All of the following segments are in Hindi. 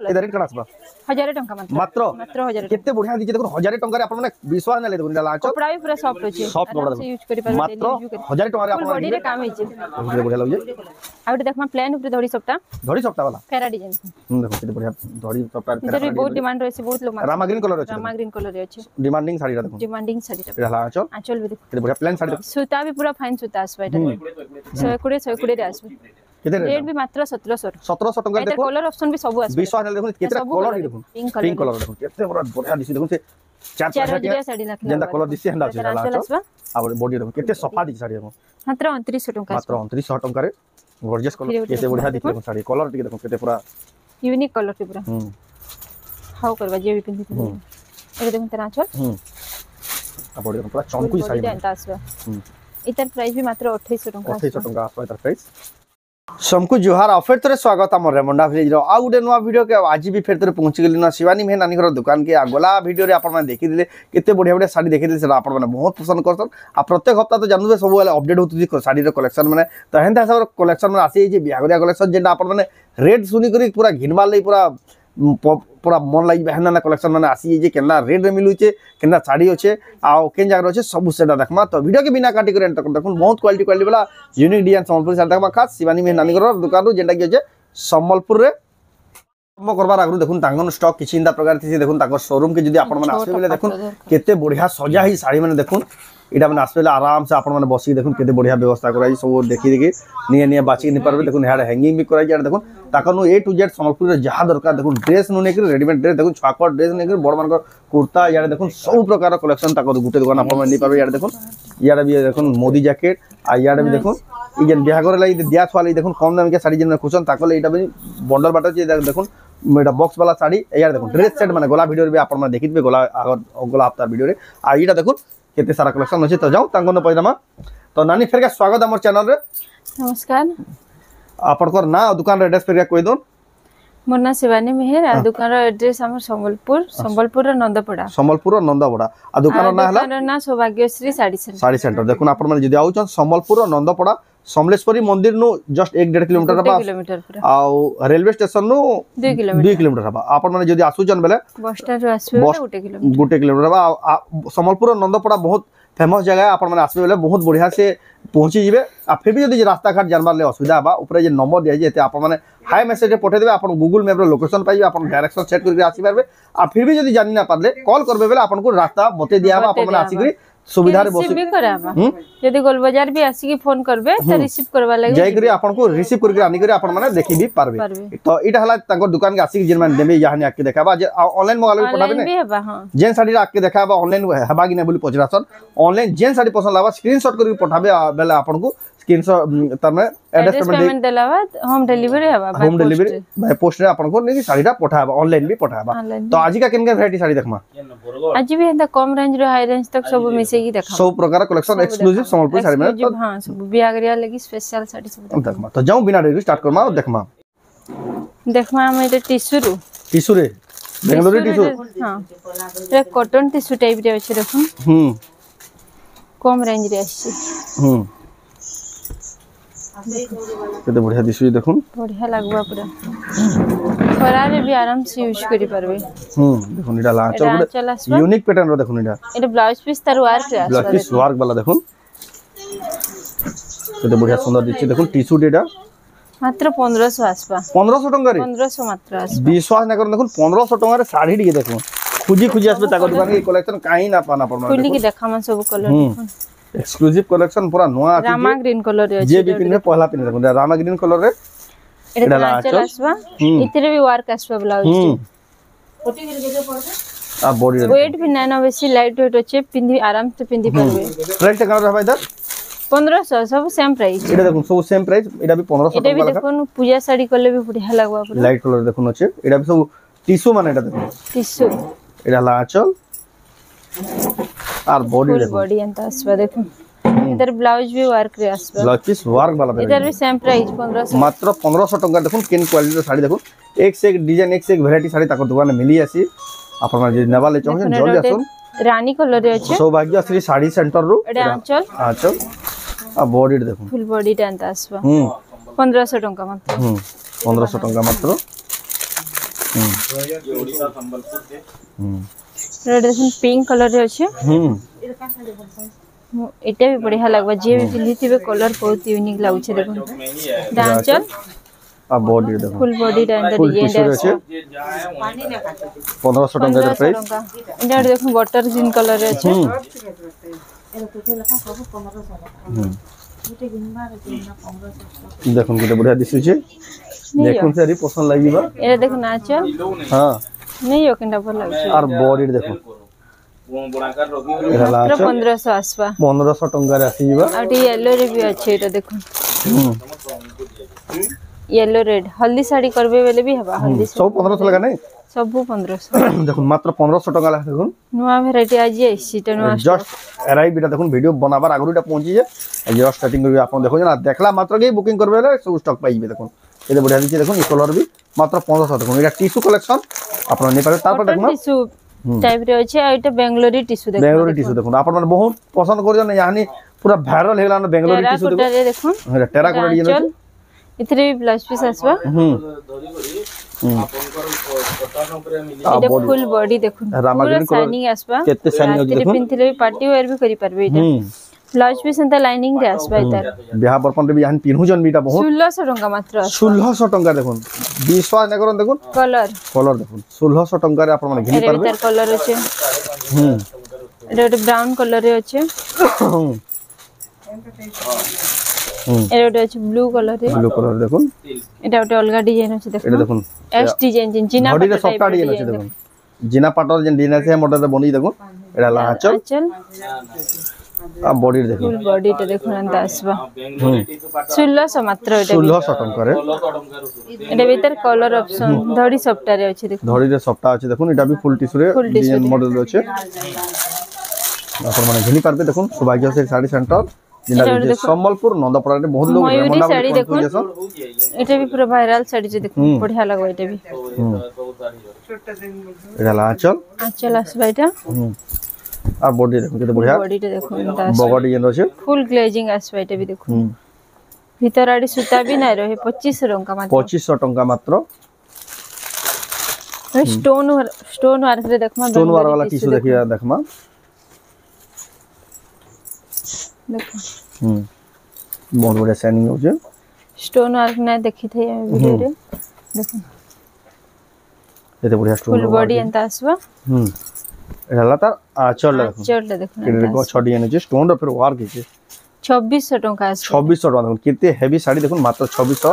ए रेट कण आसबा 1000 टंका मात्र 1000 केते बढ़िया दिजे देखो 1000 टंका रे आपण माने विश्वास न ले देखो लांच कपड़ा भी पूरा सॉफ्ट होचे सॉफ्ट कपड़ा यूज करि पारे मात्र 1000 टंका रे आपण बॉडी रे काम होचे बढ़िया लागे आउट देखमा प्लान ऊपर धड़ी सप्ता वाला फेरा डिजाइन देखो केते बढ़िया धड़ी सप्ता फेरा भी बहुत डिमांड रहছে बहुत लोग रामा ग्रीन कलर रे अछि डिमांडिंग साड़ी देखो डिमांडिंग साड़ी रे लांच आंचल भी देखो केते बढ़िया प्लान साड़ी सूता भी पूरा फाइन सूता आसबा एटा 120 रे आसबा केते रेट भी मात्र 1700 टंका देखो कलर ऑप्शन भी सब आसबा विश्वास देखो केते कलर देखो पिंक कलर देखो केते बढ़िया दिसी देखो से चार साड़ी लाख जेंदा कलर दिसी हंदा छै लांच आ बॉडी देखो केते सफा दिसी साड़ी देखो मात्र 2900 टंका मात्र 2900 टंका रे गॉर्जियस कलर केते बढ़िया दिखो साड़ी कलर टिके देखो केते पूरा यूनिक कलर के पूरा हाउ करबा जे भी पिंदी ए देखो तेरा आंचल आ बॉडी देखो पूरा चमकू साड़ी एटा आसबा इतर प्राइस भी मात्र 2800 टंका 2800 टंका आसबा इतर प्राइस समकु जोहार ऑफर तरे स्वागत हमर रेमंडा विलेज रो आ गुडे नुवा वीडियो के आज भी फेर तरे पहुंची गेली ना शिवानी मेहन नानी घर दुकान के आगला वीडियो रे आपण माने देखि दिले केते बढ़िया बढ़िया साड़ी देखि दिले से आपण माने बहुत पसंद करसन आ प्रत्येक हफ्ता तो जानबे सब वाला अपडेट होतुजी साड़ी रे कलेक्शन माने तो हेंता हिसाब कलेक्शन माने आसी जे बियागरिया कलेक्शन जेंटा आपण माने रेट सुनी करी पूरा घिनवा लई पूरा मन लगी हेना कलेक्शन माने आसी जे केना रेट रे मिलुचे केना साड़ी होचे आ केन जगह होचे सब सेटा देखमा तो वीडियो के बिना काटी करे तक देखुन बहुत क्वालिटी वाला यूनिक डिजाइन संबलपुर साड़ी देखमा खास शिवानी में नानी घर दुकान जेंटा कि होचे संबलपुर रे म करबार आगु देखुन तांगन स्टॉक किछि इंदा प्रकार थि देखुन ताको शोरूम के जदी आपण माने आसे बेले देखुन केते बढ़िया सजा ही साड़ी माने देखुन इटा माने आसे बेले आराम से आपण माने बसी देखुन केते बढ़िया व्यवस्था कराई सब देखि निये बाची नि परबे देखुन हेड हैंगिंग भी कराई जाय देखुन ताकनु ए टू जेड संबलपुर रे जहा दरकार देखुन ड्रेस नु नेकि रेडीमेड ड्रेस देखुन छाकर ड्रेस नेकि बड़ मान कुर्ता यार देखुन सब प्रकार कलेक्शन ताको गुटे दुकान आपण माने नि परबे यार देखुन यार भी देखुन मोदी जैकेट आ यार भी देखुन ई जेन बियाह करे लाई दिया छवाली देखुन कम दाम के साड़ी जेन खुशन ताकले इटा भी बंडल बाटा जे देखुन मेटा बॉक्स वाला साड़ी यार देखुन ड्रेस सेट माने गोला वीडियो रे आपण माने देखिबे गोला गोला हफ्ता वीडियो रे आ इटा देखुन केते सारा कलेक्शन अछि तो जाऊ तांगन पैदामा तो नानी फेर के स्वागत हमर चैनल रे नमस्कार आपनकर ना दुकान रे एड्रेस फेर कोइ दोन मोर ना शिवानी मेहर आ दुकान रो एड्रेस हमर संबलपुर नंदपड़ा आ दुकान ना हला ना सौभाग्यश्री साड़ी सेंटर देखुन आपण माने जदी आउछन संबलपुर नंदपड़ा समलेश्वरी मंदिर नु जस्ट 1.5 किलोमीटर बा आ रेलवे स्टेशन नु 2 किलोमीटर बा आपण माने जदी आसुचन बेले बस स्टैंड रो आसबे 1 किलोमीटर बा संबलपुर नंदपड़ा बहुत फेमस जगह है आपण माने आसबे बेले बहुत बढ़िया से पहुंची जिवे आ फिर भी जदी रास्ता घाट जानबार ले असुविधा बा ऊपर जे नंबर दिया जेते आपण माने हाई मैसेज रे पठे देबे आपण गूगल मैप रो लोकेशन पाइबे आपण डायरेक्शन सेट करके आसी पारबे आ फिर भी जदी जानि ना पारले कॉल करबे बेले आपण को रास्ता बते दिया बा आपण माने आसी करी सुविधा रे बस भी कराबा यदि गोल बाजार भी आसी की फोन करबे त रिसीव करबा लागि जाय करी आपण को रिसीव करके आनी करी आपण माने देखि भी पारबे तो इटा हला ताको दुकान के आसी की जेन माने देबे याहनी आके देखाबा जे ऑनलाइन मंगाले पठाबे ने भी हेबा हां जेन साड़ी आके देखाबा ऑनलाइन हेबा कि नै बोली पचरासन ऑनलाइन जेन साड़ी पसंद लाबा स्क्रीनशॉट करके पठाबे बेले आपण को स्क्रीनशॉट तमे एड्रेस पेमेंट देलावा होम डिलीवरी बाय पोस्ट रे आपण को नै साड़ीटा पठाबा ऑनलाइन भी पठाबा तो आज का केन के वैरायटी साड़ी देखमा आज भी एंदा कम रेंज रो हाई रेंज तक सब मिसे की देखा सब प्रकार कलेक्शन एक्सक्लूसिव संबलपुर साड़ी में तो हां सब बियागरिया लगी स्पेशल साड़ी सब देखमा तो जाऊ बिना देरी स्टार्ट करमा देखमा हम ए टिश्यू रे बेंगलोरी टिश्यू हां रे कॉटन टिश्यू टाइप रे अछि देखुन कम रेंज रे अछि केते बढ़िया दिसु देखुन बढ़िया लागबा पूरा खरा रे भी आराम से यूज करि परबे देखुन इडा लाचल यूनिक पैटर्न रो देखुन इडा एटा ब्लाउज पीस तार वर्क रे ब्लाउज पीस वर्क वाला देखुन केते बढ़िया सुंदर दिछि देखुन टिश्यू डेटा मात्र 1500 आसपा 1500 टंका रे 1500 मात्र आसपा विश्वास ना कर देखुन 1500 टंका रे साड़ी टिके देखुन खुजी आसबे ताको दुकान के कलेक्शन काई ना पाना परना खुली के देखा मन सब कलर देखुन एक्सक्लूसिव कलेक्शन पूरा नवा अछि रामा ग्रीन कलर रे जे भी पिने पहला पिने देखुन रामा ग्रीन कलर रे एटा लाचल आसबा इतरे भी वर्क आसबा ब्लाउज कोटी के जे पड़बे आ बॉडी वेट भी ना बेसी लाइट वेट अछि पिंदी आराम से पिंदी परबे प्राइस का रहबा इधर 1500 सब सेम प्राइस एटा देखुन सब सेम प्राइस एटा भी 1500 एटा भी देखुन पूजा साड़ी करले भी बढ़िया लागबा पूरा लाइट कलर देखुन अछि एटा भी सब टिश्यू माने एटा देखुन टिश्यू एटा लाचल आर बॉडी देखुन बॉडी अंत आसबा देखुन इधर ब्लाउज भी वर्क रे आसबा ब्लाउज पीस वर्क वाला इधर भी सेम प्राइस 1500 मात्र 1500 टंका देखुन केन क्वालिटी साड़ी देखुन एक से एक डिजाइन एक से एक वैरायटी साड़ी ताको दुकान में मिली आसी आपण माने जे नेबा ले चाहन जल्दी आसुन रानी कलर रे अछि सौभाग्यश्री साड़ी सेंटर रो एटा आंचल आ बॉडी देखुन फुल बॉडी टांता आसबा 1500 टंका मात्र 1500 टंका मात्र रे देखन पिंक कलर रे अछि एटा भी बढ़िया लागबा जे भी पिंधिथिबे कलर बहुत यूनिक लागुछे देखन डांचल आ बॉडी देखो फुल बॉडी डांचल फुल डिजाइन टिश्यू रे अछि 1500 टका प्राइस एटा देखन वाटर ग्रीन कलर रे अछि देखो केते बढ़िया दिसु छै देखो से पसंद लागिबा एटा देखन नाचल हां नहीं ओकेंडा भल लागुछे और बॉडी देखो एटा मात्र लाच 1500 आसबा 1500 टका रे आसीबा आ टी येलो रे भी अछि एटा देखन येलो रेड हल्दी साड़ी करबे बेले भी हबा हल्दी सब 1500 लगा नहीं सब 1500 देखो मात्र 1500 टका ला देखो नुआ वैरायटी आज सीटा नुआ जस्ट अराइव बिटा देखो वीडियो बनाबार आगरुटा पहुंची जे जस्ट स्टार्टिंग करबे आपन देखो ना देखला मात्र के बुकिंग करबे ले सब स्टॉक पाइबे देखो एते बढ़िया दिखे देखो ई कलर भी मात्र 1500 देखो एटा टिश्यू कलेक्शन आपन नै पारे तार पर देखो टिश्यू टाइप रे अछि आ एटा बेंगलोरी टिश्यू देखो बेंगलोरी टिश्यू देखो आपन माने बहुत पसंद कर जन यानी पूरा वायरल हेला ना बेंगलोरी टिश्यू देखो टेराकोटा डिजाइन इतरे भी ब्लाउज पीस आसबा एटा फुल बॉडी देखो पूरा शाइनिंग आसबा केते शाइनिंग देखो पिनथिले पार्टी वेयर भी करि परबे एटा ब्लाउज पीस एंता लाइनिंग रे आसबा एटा बियाह बरपन रे भी यानी पिनहु जन बीटा बहुत 1600 टका मात्र 1600 टका देखो विश्वास न करन देखो कलर देखो 1600 टका रे आपन माने घिनी परबे एटा कलर अछि एटा ब्राउन कलर रे अछि एटा अछि ब्लू कलर देखो एटा ओटे अलगा डिजाइन अछि देखो एटा देखो एस डिजाइन जिना बॉडी रे सॉफ्ट डिजाइन अछि देखो जिना पाटर जे डिजाइन আছে मोटर रे बनी देखो एटा लाचल आ बॉडी रे देखो फुल बॉडी टे देखो नंता आसबा 1600 मात्र एटा 1600 टका रे एटा भीतर कलर ऑप्शन धड़ी सॉफ्ट रे अछि देखो धड़ी रे सॉफ्ट अछि देखो एटा भी फुल टिश्यू रे डिजाइन मॉडल रे अछि आपन माने घिनी पारबे देखो सौभाग्य से साड़ी सेंटर जिना संबलपुर नंदपड़ा रे बहुत लोग मयूरी साड़ी देखो एटा भी पूरा वायरल साड़ी जे देखो बढ़िया लगबा एटा भी एटा लाचल आचल आसबा एटा आ बॉडी देखो केते बढ़िया बॉडी टे देखो बॉडी जेन अछि फुल ग्लेजिंग आसबा एटा भी देखो भीतर आडी सूता भी नै रहे 2500 टका मात्र 2500 टका मात्र स्टोन वर्क रे देखमा स्टोन वर्क वाला टिश्यू देखिया देखमा देखो बहुत बढ़िया शाइनिंग हो जे स्टोन वर्क नै देखि थे वीडियो रे देखो एते बढ़िया स्टोन फुल बॉडी एंता आसबा एला त आचल देखो देखो छडी एने जे स्टोन रो फिर वर्क हे 2600 टका आसबा 2600 टका देखो केते हेवी साड़ी देखो मात्र 2600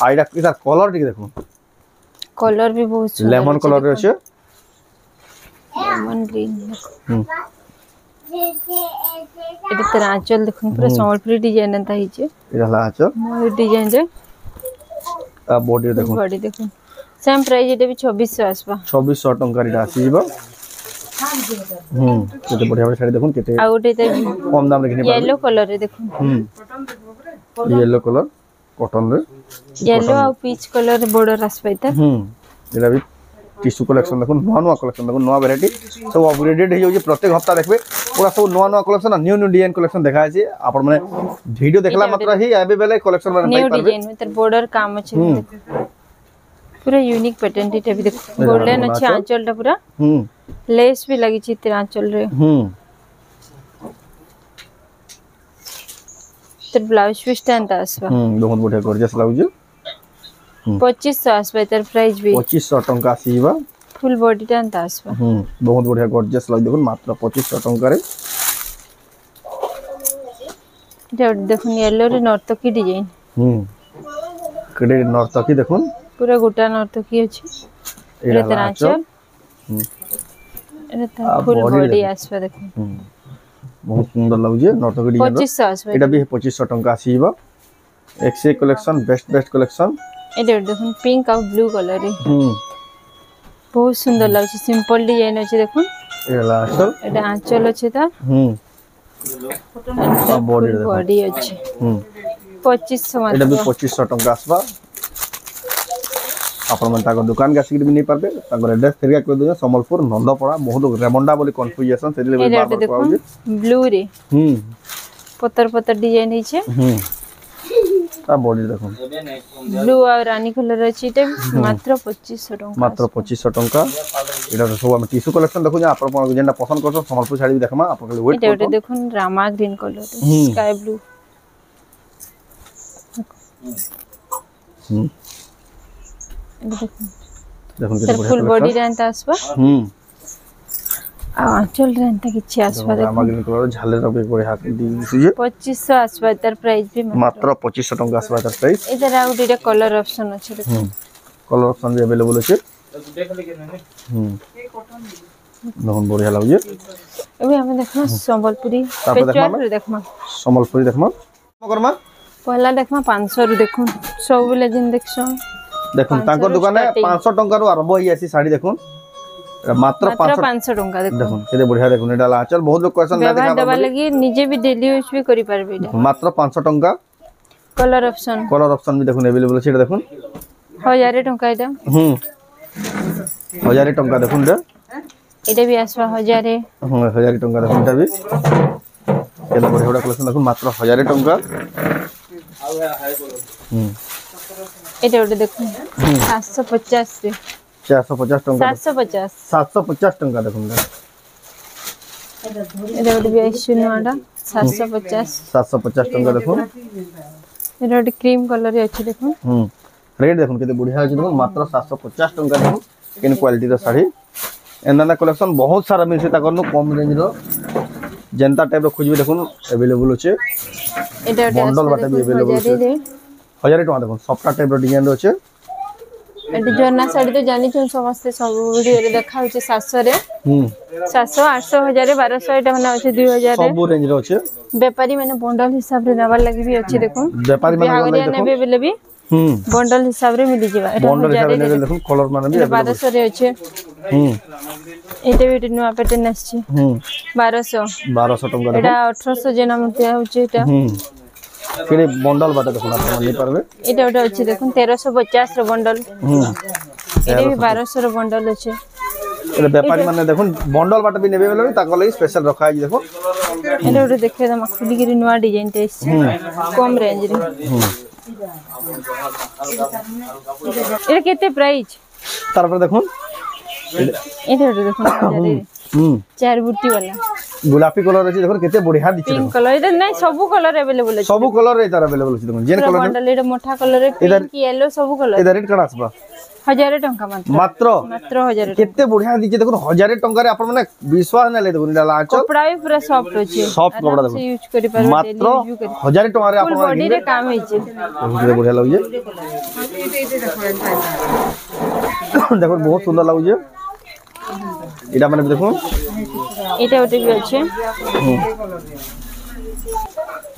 आइडा इधर कलर टिक देखो कलर भी बहुत सुंदर लेमन कलर रे छे लेमन ग्रीन एटा तरह आंचल देखो पूरा संबलपुरी डिजाइन एंता ही छे एला आचल मोर डिजाइन रे आ बॉडी देखो बॉडी देखो सेम प्राइस एटा भी 2600 आसबा 2600 टका रे आसी जीबो केते बढ़िया साड़ी देखो केते आ ओटे ते कम दाम रे किने येलो कलर रे देखो येलो कलर कॉटन रे येलो आ पीच कलर बॉर्डर आसबा एटा एला भी टिश्यू कलेक्शन देखो नवा कलेक्शन देखो नवा वैरायटी सब अपग्रेडेड हे जो प्रत्येक हफ्ता देखबे पूरा सब नवा कलेक्शन न्यू डिजाइन कलेक्शन देखाय छै आपण माने वीडियो देखला मात्र ही आबे बेले कलेक्शन माने पाइ परबे डिजाइन में बॉर्डर काम अछि पूरा यूनिक पैटर्न टे भी देखो गोल्डन अछि आंचल टा पूरा लेस भी लगी छी तेरा आंचल रे तर ब्लाउज पीस टेंट आसबा बहुत बढ़िया गॉर्जियस लागु 2500 आसबा तर प्राइस भी 2500 टका आसीबा फुल बॉडी टेंट आसबा बहुत बढ़िया गॉर्जियस लागु देखो मात्र 2500 टका रे देखो येलो रे नर्तकी डिजाइन केडे नर्तकी देखो पूरा गोटा नर्तकी अछि एटा तर आंचल एटा फुल बॉडी आसबा देखो बहुत सुंदर लागु जे नर्तकी डिजाइन 2500 आसबा एटा भी 2500 टका आसीबा एक्से कलेक्शन बेस्ट कलेक्शन एटा देखो पिंक और ब्लू कलर रे बहुत सुंदर लागछ सिंपल डिजाइन अछि देखो एला आंचल एटा आंचल अछि ता बॉडी अछि 2500 मात्र एटा भी 2500 टका आसबा आपण मन ताको दुकान के सिक भी नहीं पारबे ताको एड्रेस फेरिया कर दो संबलपुर नंदपड़ा बहुत रेमंडा बोली कन्फ्यूजन से ले बार देखो ब्लू रे पत्थर डिजाइन है छे ता बॉडी देखो ब्लू और रानी कलर अछि ते मात्र 2500 टंका मात्र 2500 टंका एटा सब हम टिश्यू कलेक्शन देखो जे आपण जेना पसंद करछो संबलपुर साड़ी भी देखमा आपण के वेट एटा देखुन Rama green colour sky blue देखो सर फुल बॉडी रेंट आसबा चल रेंट किछि आसबा देखो रामा ग्रीन कलर झालर भी बढ़िया दी सुजे 2500 आसबा तार प्राइस भी मात्र 2500 टंका आसबा तार प्राइस इधर आउ डिटे कलर ऑप्शन अछि देखो कलर ऑप्शन भी अवेलेबल अछि बहुत बढ़िया लागे एबे हम देखमा संबलपुरी पेचुआर देखमा संबलपुरी देखमा करमा पहला देखमा 500 रु देखुन सब लेजिन देखछो देखुन तांकर दुकान है 500 टंका रु आरंभ होई आसी साड़ी देखुन मात्र 500 टंका देखुन केते बढ़िया देखुन एडा आचल बहुत लोग क्वेश्चन ना देखा दबा लगी निजे भी डेली यूज भी करि परबे मात्र 500 टंका कलर ऑप्शन भी देखुन अवेलेबल छै देखुन 1000 टंका एटा 1000 टंका देखुन एटा भी आसवा 1000 1000 टंका देखुन एटा भी केते बढ़िया कलेक्शन देखुन मात्र 1000 टंका एटा ओटे देखुन 750 रे 450 टंका 750 टंका देखुन एटा ओटे भी सुनवाडा 750 टंका देखुन एटा ओटे क्रीम कलर रे अछि देखुन रेट देखुन केते बढ़िया अछि देखुन मात्र 750 टंका देखुन केन क्वालिटी रो साड़ी एनना कलेक्शन बहुत सारा मिलसे ताकरनु कम रेंज रो जनता टाइप रो खोजबे देखुन अवेलेबल अछि एटा ओटे बंडल बाटा भी अवेलेबल अछि 1000 टंका देखुन सफ्टा टाइप रो डिजाइन रो अछि एटी जर्ना साड़ी तो जानि छन समस्त सब वीडियो रे देखा होचे 700 रे 700 800 1000 1200 एटा माने अछि 2000 रे सब रेंज रो अछि व्यापारी माने बंडल हिसाब रे नबार लागि भी अछि देखुन व्यापारी माने नेबे बेले भी बंडल हिसाब रे मिली जेबा एटा बंडल हिसाब रे देखुन कलर माने भी 1200 रे अछि एटा भी नुवा पैटर्न अछि 1200 टंका एटा 1800 जेना मते होचे एटा केने बंडल बाटा देखुन आप नहीं परबे एटा ओटा अछि देखुन 1350 रो बंडल एटा भी 1200 रो बंडल अछि एटा व्यापारी माने देखुन बंडल बाटा भी नेबे बेले ताको लागि स्पेशल रखा है देखो एटा ओटा देखे दम खुली गिरी नुवा डिजाइन ते कम रेंज रे एटा केते प्राइस तार पर देखुन एटा ओटा देखुन चार बुट्टी वाला गुलाबी कलर अछि देखो केते बढ़िया दिखे पिंक कलर इधर नहीं सब कलर अवेलेबल है सब कलर रे तार अवेलेबल अछि देखो जेन कलर बंडल एटा मोटा कलर रे पिंक येलो सब कलर इधर रेट कड़ा आसबा 1000 टंका मात्र 1000 केते बढ़िया दिखे देखो 1000 टंका रे आपण माने विश्वास ना ले देखो इडा आंचल कपड़ा भी पूरा सॉफ्ट अछि सॉफ्ट कपड़ा देखो यूज करि परबे मात्र 1000 टंका रे आपण माने बॉडी रे काम होई छै केते बढ़िया लागै देखो बहुत सुंदर लागै इडा माने देखो एटा ओटे भी अछि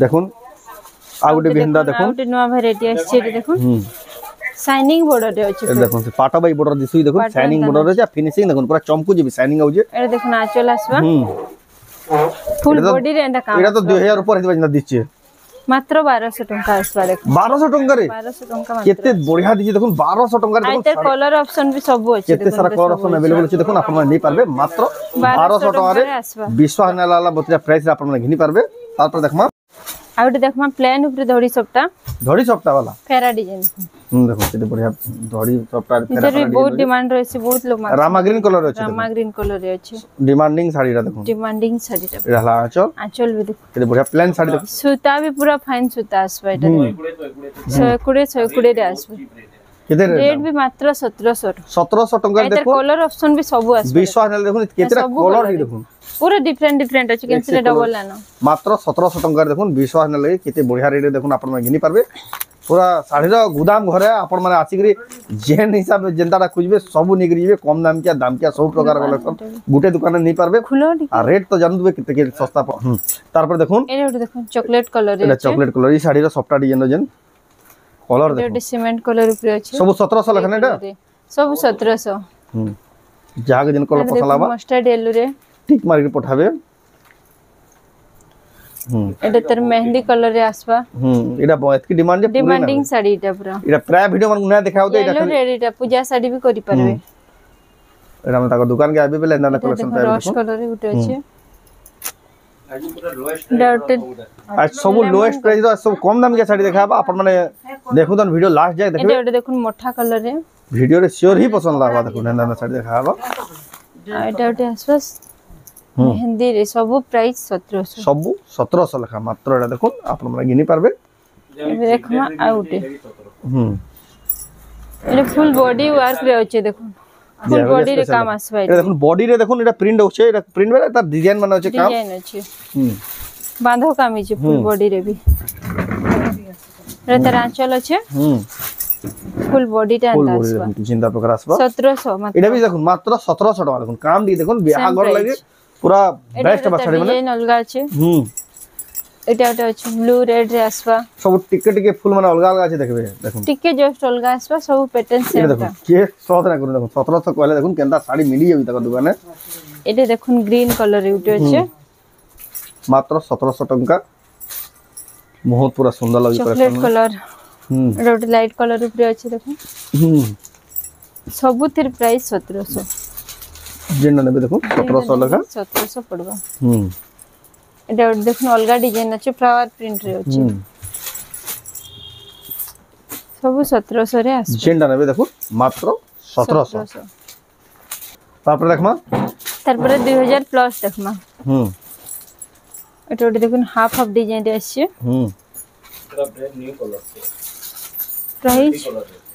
देखुन आ गुटे भिंदा देखुन ओटे नवा वैरायटी अछि देखुन शाइनिंग बॉर्डर रे अछि देखुन पाटा बाई बॉर्डर दिसुई देखुन शाइनिंग बॉर्डर रे फिनिशिंग देखुन पूरा चमकु जे शाइनिंग आउ जे एटा देखुन आचल आसबा फुल बॉडी रे एंडा काम एटा तो 2000 ऊपर हिबा जिना दिछि मात्र 1200 टंका आसबा देखुन 1200 टंका रे 1200 टंका मात्र केते बढ़िया दिछि देखुन 1200 टंका रे देखुन आइते कलर ऑप्शन भी सब अछि केते सारा कलर ऑप्शन अवेलेबल अछि देखुन आपण नै पारबे मात्र 1200 टंका रे विश्वास ना लाला बतिया प्राइस रे आपण घिनी पारबे तार पर देखमा आउटे देखमा प्लेन ऊपर धड़ी सप्ता वाला फेरा डिजाइन देखो केते बढ़िया धड़ी सप्ता फेरा इधर भी बहुत डिमांड रहै छै बहुत लोग रामा ग्रीन कलर अछि रामा ग्रीन कलर रे अछि डिमांडिंग साड़ी रा देखो डिमांडिंग साड़ी रा रहला आंचल भी देखो केते बढ़िया प्लेन साड़ी देखो सूता भी पूरा फाइन सूता आसबा एटा 120 रे आसबा केते रेट भी मात्र 1700 टंका देखो कलर ऑप्शन भी सब आसबा विश्वास ना देखो केते कलर ही देखो पूरा डिफरेंट अछि कैंसिल डबल लानो मात्र 1700 टंका देखुन विश्वास न लगे केते बढ़िया रेट देखुन आपण घिनी पारबे पूरा साड़ी रो गोदाम घरे आपण माने आसीकरी जेन हिसाब जेंताडा खुजबे सब निकरी जेबे कम दाम क्या सब प्रकार कलेक्शन गुटे दुकान नै पारबे आ रेट तो जान दुबे केते के सस्ता तार पर देखुन एटा देखुन चॉकलेट कलर रे चॉकलेट कलर ई साड़ी रो सफ्टा डिजाइन जेन कलर देखो एटा सीमेंट कलर ऊपर अछि सब 1700 लखन एटा सब 1700 जाग जेन कलर पसंद आबा मस्टर्ड येलो रे ठीक मार के पठाबे एटा तर मेहंदी कलर रे आसबा एटा बहुत की डिमांडिंग साड़ी एटा पूरा एटा प्राय वीडियो मन ना देखाओ दे एटा एटा पूजा साड़ी भी करि परबे एटा हम ताको दुकान के आबे बेले ना कलेक्शन पे रश कलर रे गुटे अछि डॉटेड आज सब लोएस्ट प्राइस रो सब कम दाम के साड़ी देखाबा अपन माने देखु तन वीडियो लास्ट जाके देखबे एटा देखुन मोठा कलर रे वीडियो रे श्योर ही पसंद लागबा देखु नंदा साड़ी देखाबा एटा आसपास मेहंदी रे सब प्राइस 1700 सब 1700 लेखा मात्र एटा देखुन अपन माने गिनी पारबे एबे देखमा आउटे एटा फुल बॉडी वर्क रे होचे देखुन फुल बॉडी रे काम आसबा एटा देखुन बॉडी रे देखुन एटा प्रिंट होचे एटा प्रिंट वाला तार डिजाइन माने होचे काम डिजाइन होचे बांधो काम होचे फुल बॉडी रे भी रे तार आंचल होचे फुल बॉडी टा फुल आसबा बॉडी जिंदा प्रकार आसबा 1700 मात्र एटा भी देखुन मात्र 1700 टका देखुन काम दी देखुन बियाह घर लागे पूरा बेस्ट बा साड़ी माने डिजाइन अलगा होचे एटा होचे ब्लू रेड रे आसबा सब टिके टिके फुल माने अलग अलग আছে देखबे देखुन टिके जस्ट अलगा आसबा सब पैटर्न ये सेम देखो के सौदा ना करू देखो 1700 कहले देखुन केनता साड़ी मिली जाबी तक दुकाने एटे देखुन ग्रीन कलर रे उठे होचे मात्र 1700 टका बहुत पूरा सुंदर लगी चॉकलेट कलर एटा लाइट कलर ऊपर अछि देखो सब थिर प्राइस 1700 जेना नेबे देखो 1700 लगा 1700 पड़बा एटा देखुन अलगा डिजाइन अछि फ्लावर प्रिंट रे अछि सब 1700 रे आस जेंडा नेबे देखो मात्र 1700 तापर देखमा तारपर 2000 प्लस देखमा एटा देखुन हाफ हाफ डिजाइन रे अछि पूरा brand new colour price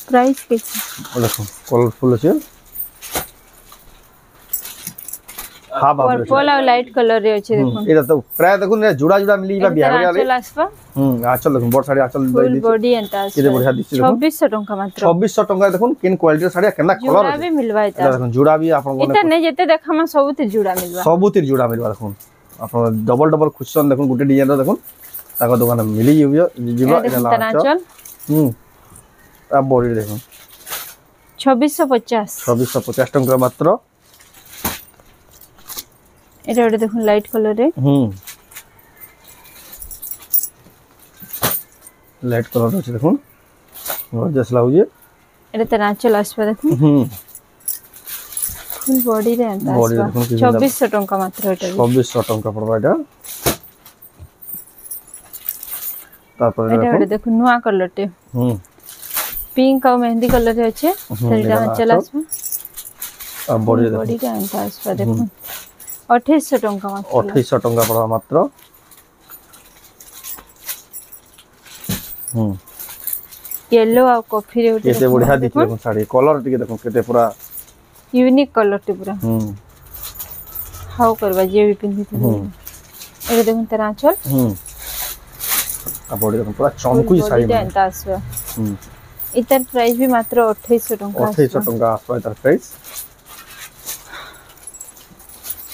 price के देखो कलरफुल আছে हां बाबू पर्पल और लाइट कलर रे अछि देखुन एटा तो प्राय देखुन जुड़ा जुड़ा मिली बा बिहार वाले चल आसबा आचल देखुन बड़ साड़ी आचल फुल दई बॉडी एंता आसबा केते बढ़िया दिसि देखुन 2600 टका मात्र 2600 टका देखुन किन क्वालिटी साड़ी केना कलर जुड़ा भी मिलबा एटा देखुन जुड़ा भी आपन इता नै जेते देखामा सबुते जुड़ा मिलबा सबुतिर जुड़ा मिलबा देखुन आपन डबल डबल खुशन देखुन गुटे डिजाइन रो देखुन ताको दुकान मिली जीवा एटा तनाचल अब बॉडी देखुन 2650 2650 टका मात्र एटा देखुन लाइट कलर रे लाइट कलर अछि देखुन गॉर्जियस लागुजे एटा तनाचल आसबा देखुन फुल बॉडी रे एंता बॉडी आसबा देखुन 2600 टका मात्र एटा 2600 टका पड़बा एटा तापर एटा देखुन नुआ कलर टे पिंक और मेहंदी कलर रे अछि तरीका आंचल आसबा अब बॉडी देखुन बॉडी रे एंता आसबा देखुन 2800 टका मात्र 2800 टका पड़बा मात्र येलो और कॉफी रे उठे केते बढ़िया दिख देखुन साड़ी कलर टिके देखुन केते पूरा यूनिक कलर टे पूरा हाउ करबा जे भी पिंदी थे एरे देखुन तेरा आंचल अब बॉडी देखुन पूरा चमकुई साड़ी बॉडी एंता आसबा इतर प्राइस भी मात्र 2800 टका 2800 टका आसबा इतर प्राइस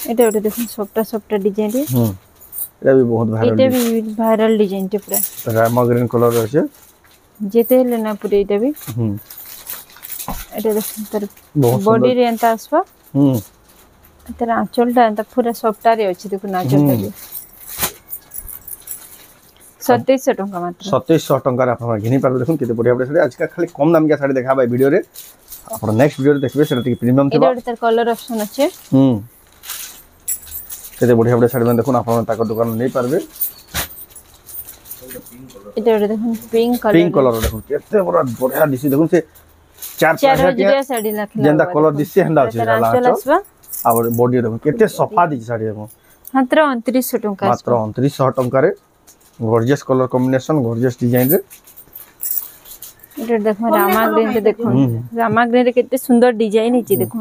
एटा देखुन सॉफ्ट डिजाइन रे एटा भी बहुत वायरल एटा भी वायरल डिजाइन टे पूरा रामा ग्रीन कलर আছে जेते लेना पूरे एटा भी एटा देखुन तर बॉडी रे एंता आसबा तेरा आंचल टा एंता पूरा सॉफ्ट रे अछि देखुन आंचल टा 2700 टका मात्र 2700 टका रे आपण घिनी पार देखुन केते बढ़िया बढ़िया साड़ी आज का खाली कम दाम के साड़ी देखाबा वीडियो रे आपण नेक्स्ट वीडियो रे देखबे सेटा टिके प्रीमियम थिबा एटा तर कलर ऑप्शन अछि केते बढ़िया बढ़िया साड़ी में देखुन आपण ताको दुकान नै पारबे एटा देखुन पिंक कलर देखुन केते बढ़िया दिसि देखुन से चार साड़ी लखला जेंदा कलर दिसि हंदा अछि आंचल आसबा और बॉडी देखुन केते सफा दिसि साड़ी देखुन मात्र 2900 टका मात्र 2900 टका रे gorgeous colour combination gorgeous design रे एटा देखो रामा ग्रीन रे देखो रामा ग्रीन रे केते सुंदर डिजाइन हिची देखो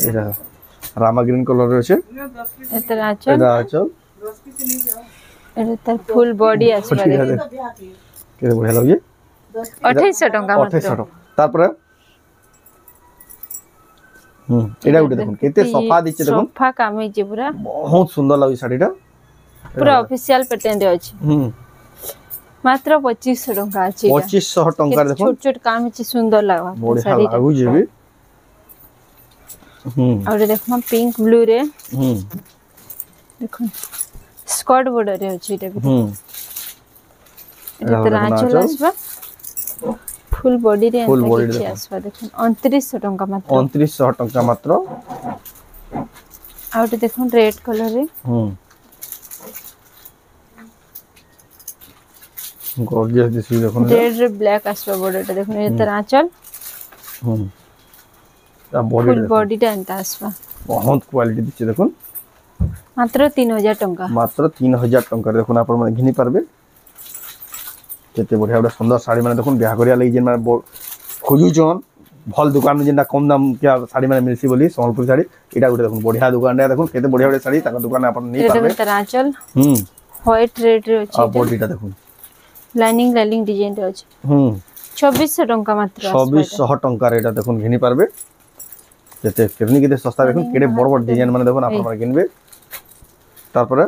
एटा रामा ग्रीन कलर रे छै एटा आंचल एटा तर फुल बॉडी आसबा केते बढ़िया लागे 2800 टका मात्र 2800 तापर एटा उठे देखुन केते सफा दिचे देखुन सफा काम हिची पूरा बहुत सुंदर लागी साड़ीटा पूरा ऑफिशियल पैटर्न रे अछि मात्र 2500 टका अछि 2500 टका रे देखुन छोट छोट काम हिची सुंदर लागबा बढ़िया लागु जेबी और देखो पिंक ब्लू रे देखो स्कर्ट बॉर्डर रे अछि एटा भी एटा तर आंचल आसबा फुल बॉडी रे अछि आसबा देखो 2900 टका मात्र 2900 टका मात्र और देखो रेड कलर रे गॉर्जियस दिसि देखो रेड रे ब्लैक आसबा बॉर्डर देखो ये तर आंचल ता बॉडी फुल बॉडी टा एंता आसबा बहुत क्वालिटी दिछि देखो मात्र 3000 टंका मात्र 3000 टंका देखो आपण माने घिनी पारबे केते बढ़िया बड़ा सुंदर साड़ी माने देखो बियाह करिया लगी जेन माने खोजु जन भल दुकान में जेना कम दाम क्या साड़ी माने मिलसी बोली संबलपुर साड़ी एटा गुटे देखो बढ़िया दुकान रे देखो केते बढ़िया बढ़िया साड़ी ताका दुकान आपण नहीं पारबे तर आंचल व्हाइट रेड रे अछि आ बॉडीटा देखो लाइनिंग डिजाइन रे अछि 2400 टंका मात्र 2400 टंका रेटा देखो घिनी पारबे केते केतनी केते सस्ता देखो केडे बड़ बड़ डिजाइन माने देखो आपण माने किनबे तार पर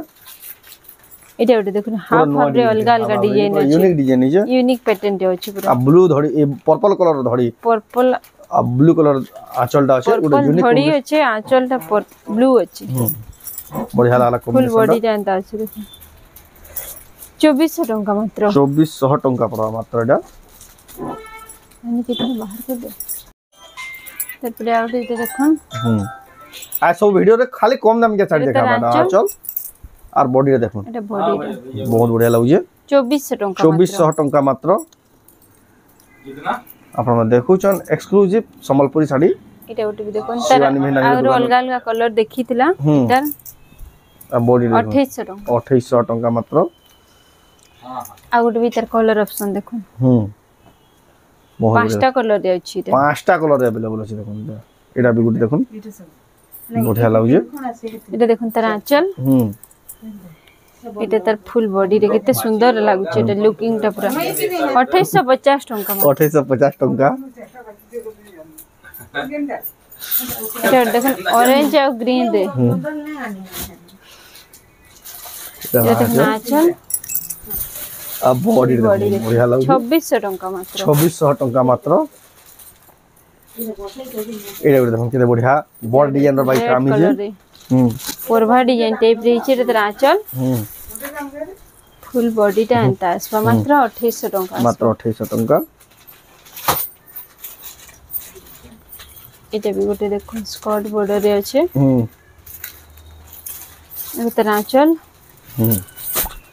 एटा उठे देखो हाफ हाफ रे अलग अलग डिजाइन अछि यूनिक डिजाइन है यूनिक पैटर्न रे अछि पूरा आ ब्लू धड़ी ए पर्पल कलर धड़ी पर्पल आ ब्लू कलर आंचलटा अछि गुटे यूनिक धड़ी अछि आंचलटा ब्लू अछि बढ़िया लागला फुल कॉम्बिनेशन बॉडी टा एंता अछि देखो 2400 टंका मात्र 2400 टंका पड़ा मात्र एटा अनि कितने बाहर कर दे तपरे आउट इते देखन आ सब वीडियो रे खाली कम दाम के साड़ी देखाबा ना चल और बॉडी रे देखो एटा बॉडी बहुत बढ़िया लागुजे 2400 टंका 2400 टंका मात्र कितना आपण देखु छन एक्सक्लूसिव संबलपुरी साड़ी एटा उठे भी देखन शिवानी मेहना और अलग अलग कलर देखितिला तर आ बॉडी रे 2800 टंका 2800 टंका मात्र हां आ गुटे भीतर कलर ऑप्शन देखो बहुत पांचटा कलर दे अछि रे पांचटा कलर अवेलेबल अछि देखो एटा भी गुटे देखो बढ़िया लागुजे एटा देखन तर आंचल एटा तर फुल बॉडी रे केते सुंदर लागुचे एटा लुकिंग टा पूरा 2850 टंका 2850 टंका एटा देखन ऑरेंज और ग्रीन रे एटा देखन आंचल आ बॉडी रे बढ़िया लागुचे 2600 टंका मात्र 2600 टंका मात्र एटा गुटे देखो केते बढ़िया बॉडी डिजाइन रो बाई कामी जे पोरभा डिजाइन टाइप रे छै एटा आंचल फुल बॉडी टा एंता आसबा मात्र 2800 टंका मात्र 2800 टंका एटा भी गोटे देखो स्कर्ट बॉर्डर रे अछि एटा आंचल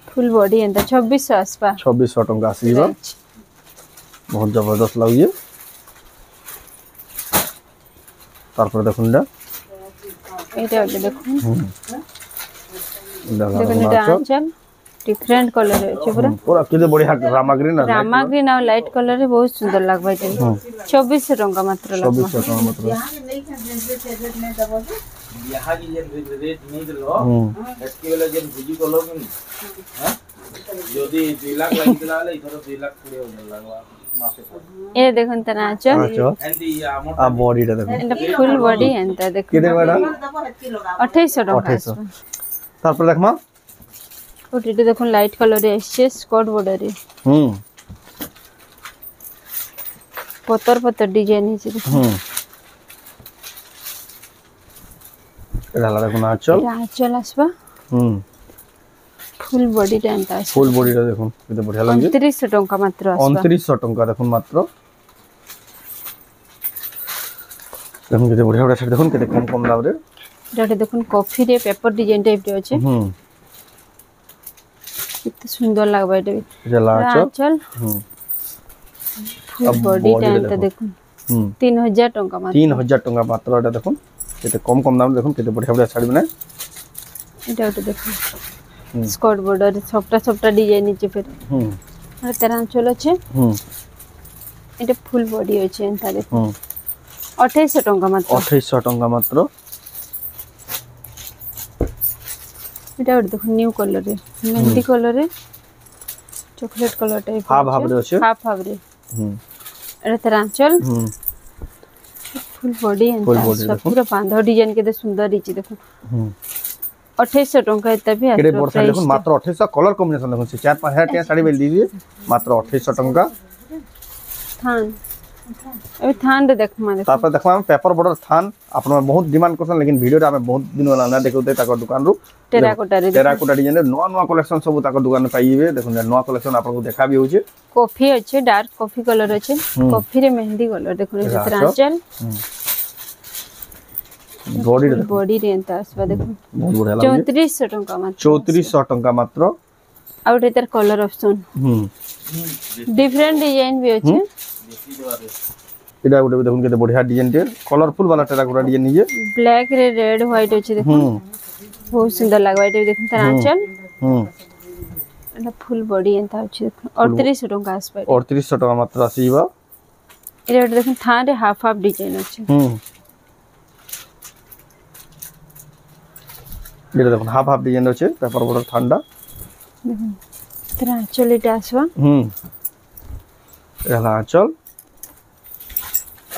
फुल बॉडी एंता 2600 आसबा 2600 टंका आसीबा बहुत जबरदस्त लागुये तारपर देखुन डा एटा देखो देखो देखो एटा आंचल डिफरेंट कलर है पूरा पूरा केते बढ़िया रामा ग्रीन और लाइट कलर है बहुत सुंदर लागबा छै 2400 टंका मात्र लागबा 2400 टंका मात्र यहाँ की जेन रेट नहीं दिलो एटकी वाला जेन भुजी कलो कि हां यदि 2 लाख लागितला ले इधर 2 लाख पूरे हो लागबा मासे ए देखन तना आंचल एंडी आ बॉडी टा देखो एंड फुल बॉडी एंता देखो केते बड़ा 2800 टंका 2800 तारपर देखमा ओटी देखो लाइट कलर रे एसचे स्कर्ट बॉर्डर रे पत्थर पत्थर डिजाइन है एला देखो ना आंचल आसबा फुल बॉडी टा एंता फुल बॉडी टा देखो केते बढ़िया लागे 2900 टंका मात्र आसबा 2900 टंका देखो मात्र देखो केते बढ़िया बढ़िया देखो केते कम कम दाम रे डाटे देखो कॉफी रे पेपर डिजाइन टाइप रे अछि कितने सुंदर लागबा एटा जला आंचल फुल बॉडी टा एंता देखो 3000 टंका मात्र 3000 टंका मात्र एटा देखो केते कम कम दाम देखो केते बढ़िया बढ़िया साड़ी बनाए एटा देखो स्कर्ट बॉर्डर सफ्टा डिजाइन छै फिर और तेरा आंचल अछि एटा फुल बॉडी अछि एंता देखो 2800 टंका मात्र 2800 टंका मात्र एटा देखो न्यू कलर रे मेहंदी कलर रे चॉकलेट कलर टाइप हाफ रे अछि हाफ रे एटा तेरा आंचल फुल बॉडी एंता पूरा बांधा डिजाइन के सुंदर रिची देखो 2800 टंका एता भी केडे बड़ देखो मात्र 2800 कलर कॉम्बिनेशन देखो 4-5 टा साड़ी बेल दीजिए मात्र 2800 टंका थान अबे थान रे देख माने तापर देखो हम पेपर बॉर्डर थान आपन बहुत डिमांड करसन लेकिन वीडियो रे हम बहुत दिन वाला ना देखौते ताको दुकान रु टेराकोटा डिजाइन नवा नवा कलेक्शन सब ताको दुकान में पाइबे देखो नवा कलेक्शन आपन को देखा भी होचे कॉफी अच्छे डार्क कॉफी कलर अच्छे कॉफी रे मेहंदी कलर देखो रे आंचल बॉडी रे एंता आसबा देखो बहुत बढ़िया लागे 3400 टंका मात्र 3400 टंका मात्र आउट एतर कलर ऑप्शन डिफरेंट डिजाइन भी अछि देखी देवारे एटा गुटे देखुन केते बढ़िया डिजाइन टे कलरफुल वाला टेराकोटा डिजाइन निजे ब्लैक रे रेड व्हाइट अछि देखो बहुत सुंदर लागबा एटा देखन तार आंचल एटा फुल बॉडी एंता अछि देखो 38 टका आसपास 3800 टका मात्र आसीबा एटा देखन थारे हाफ हाफ डिजाइन अछि ये देखो हाफ हाफ डिजाइन अछि पेपर बॉर्डर ठंडा देखो तार आंचल एटा आसवा एला आंचल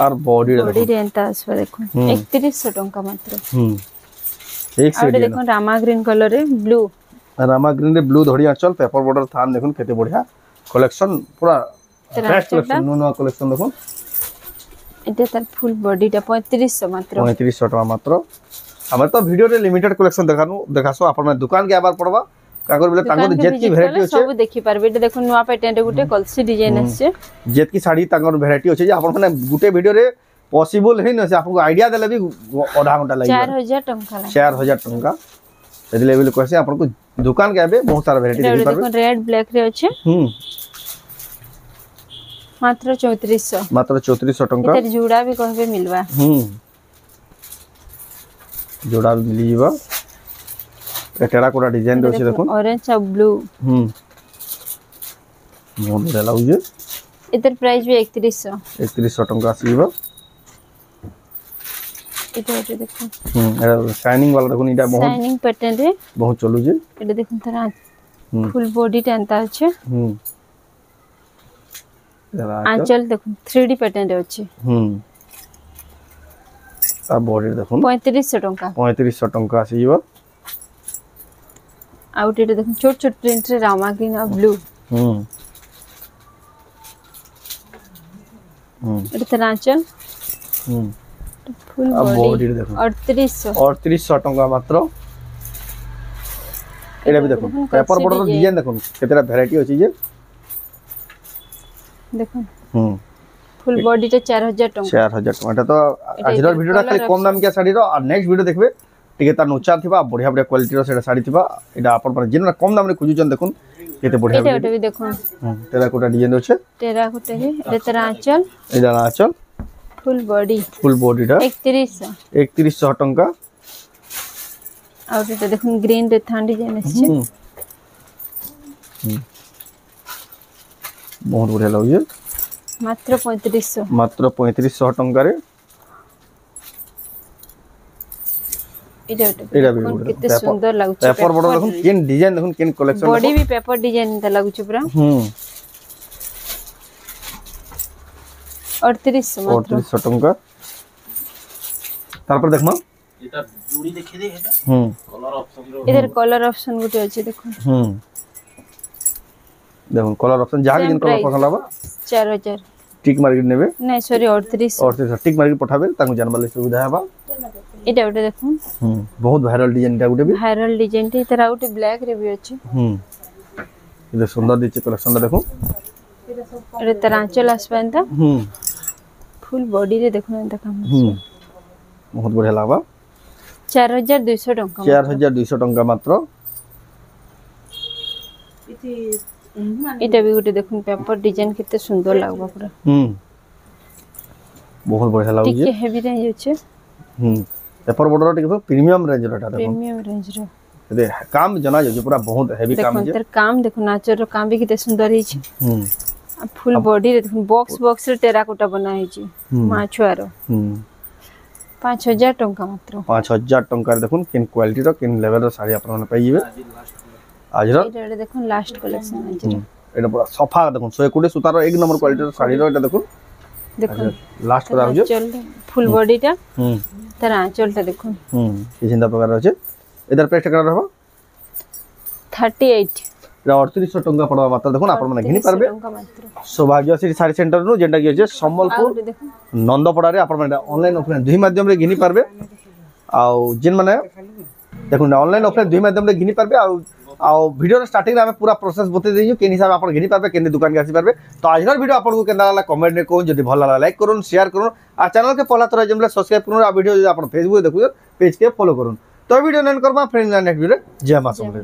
और बॉडी बॉडी रे एंता आसवा देखो 3100 टका मात्र एक से आउटे देखो रामा ग्रीन कलर रे ब्लू रामा ग्रीन रे ब्लू धड़ी आंचल पेपर बॉर्डर थान देखो केते बढ़िया कलेक्शन पूरा बेस्ट कलेक्शन नो कलेक्शन देखो एटा तार फुल बॉडी टा 3500 मात्र 3500 टका मात्र हमें तो वीडियो रे लिमिटेड कलेक्शन देखासो अपन दुकान के आबार पड़बा काकर बोले तांगर जेतकी वैरायटी होचे सब देखि पारबे एटा देखो नुवा पैटर्न रे गुटे कलसी डिजाइन आछे जेतकी साड़ी तांगर वैरायटी होचे जे अपन माने गुटे वीडियो रे पॉसिबल है न से आपको आईडिया देले भी आधा घंटा लागि 4000 टका 4000 टका यदि लेवल कहसे अपन को दुकान के आबे बहुत सारा वैरायटी देखि पारबे देखो रेड ब्लैक रे अछि मात्र 3400 टका एतर जुड़ा भी कहबे मिलवा जोड़ा मिली जीवा ए टेराकोटा डिजाइन दे देखो ऑरेंज और ब्लू बहुत बढ़िया लागुजे एतर प्राइस भी 3100 टका आसीबा एटा देखो ए शाइनिंग वाला देखो इटा बहुत शाइनिंग पैटर्न रे बहुत चलु जे एटा देखो तारा फुल बॉडी टेंता अछि आंचल देखो 3D पैटर्न रे अछि आ बॉडी देखो 3500 टका 3500 टका आसीबा आउट एटा देखो छोट छोट प्रिंट रे रामा ग्रीन और ब्लू एटा तारा आंचल फुल बॉडी देखो 3800 टका मात्र एटा भी देखो पेपर बॉर्डर डिजाइन देखो केतेरा वैरायटी अछि जे देखो फुल बॉडी टा 4000 टका 4000 टका एटा तो आजर वीडियो टा खाली कम दाम के साड़ी रो और नेक्स्ट वीडियो देखबे टिके तार नुचा थिबा बढ़िया बढ़िया क्वालिटी रो सेटा साड़ी थिबा एटा अपन पर जेना कम दाम रे खुजुचन देखुन केते बढ़िया एटा भी देखो टेराकोटा डिजाइन होचे टेराकोटा रे एटा तारा आंचल एटा आंचल फुल बॉडी टा 3100 टका और एटा देखो ग्रीन रे थान डिजाइन अछि बहुत बढ़िया लागुजे मात्र 3500 टका रे एटा भी कितने सुंदर लागु छै पेपर बॉर्डर देखुन केन डिजाइन देखुन केन कलेक्शन बॉडी भी पेपर डिजाइन ता लागु छै पूरा 3800 टका तार पर देखमा এটা জুড়ি দেখে দে এটা কলার অপশন इधर कलर ऑप्शन गुटे अछि देखो देखो कलर ऑप्शन जहां जिन कलर पसंद लाबा 4000 टिक मार्केट नेबे नहीं सॉरी 3800 टिक मार्केट पठाबे ताकू जानबा ले सुविधा हेबा एटा उटे देखो बहुत वायरल डिजाइन टा गुटे भी वायरल डिजाइन टी तरह उटे ब्लैक रे भी अछि इधर सुंदर दिचे कलेक्शन देखो एटा तरह आंचल आसपांता फुल बॉडी रे देखो एंता काम बहुत बढ़िया लागबा 4200 टका 4200 टका मात्र एटा भी गुटे देखो पेपर डिजाइन कितने सुंदर लागबा पूरा बहुत बढ़िया लागु टिके हेवी रेंज अछि पेपर बॉर्डर टिके प्रीमियम रेंज रटा देखो प्रीमियम रेंज रे दे काम जना जो पूरा बहुत हेवी काम जे काम देखो नाचर रो काम भी कितने सुंदर ही छै फुल बॉडी रे देखो बॉक्स रे टेराकोटा बना है छी माछुआरो 5000 टका मात्र 5000 टका रे देखुन किन क्वालिटी रो किन लेवल रो साड़ी आपन पाई जिवे आज रो एटा देखो लास्ट कलेक्शन है एटा पूरा सफा देखुन 120 सूता रो एक नंबर क्वालिटी रो साड़ी रो एटा देखुन देखो लास्ट पर आउ चल फुल बॉडी टा तारा आंचल टा देखो ये जिंदा प्रकार रो छे इधर प्राइस टका रहबो 38 3800 टका पड़वा मात्र देखुन आपन माने घिनी पारबे सौभाग्यश्री साड़ी सेंटर नु जेंटा कि संबलपुर नंदपड़ा रे आपन माने ऑनलाइन ऑफलाइन दुही माध्यम रे घिनी पारबे आउ जिन माने देखुन ऑनलाइन ऑफलाइन दुही माध्यम रे घिनी पारबे आउ वीडियो स्टार्टिंग रे हम पूरा प्रोसेस बते देइयो केन हिसाब आपन घिनी पारबे केन दुकान के आसी पारबे तो आज वीडियो आपन को केना लागला कमेंट में कोन जदी भल लागला लाइक करूँ शेयर करूँ आ चैनल के पहला तरह जेमले सब्सक्राइब करूँ आ वीडियो जदी आपन फेसबुक देखु पेज के फॉलो करूँ तो वीडियो नेन करबा फ्रेंड्स नेक्स्ट वीडियो जय मां समले।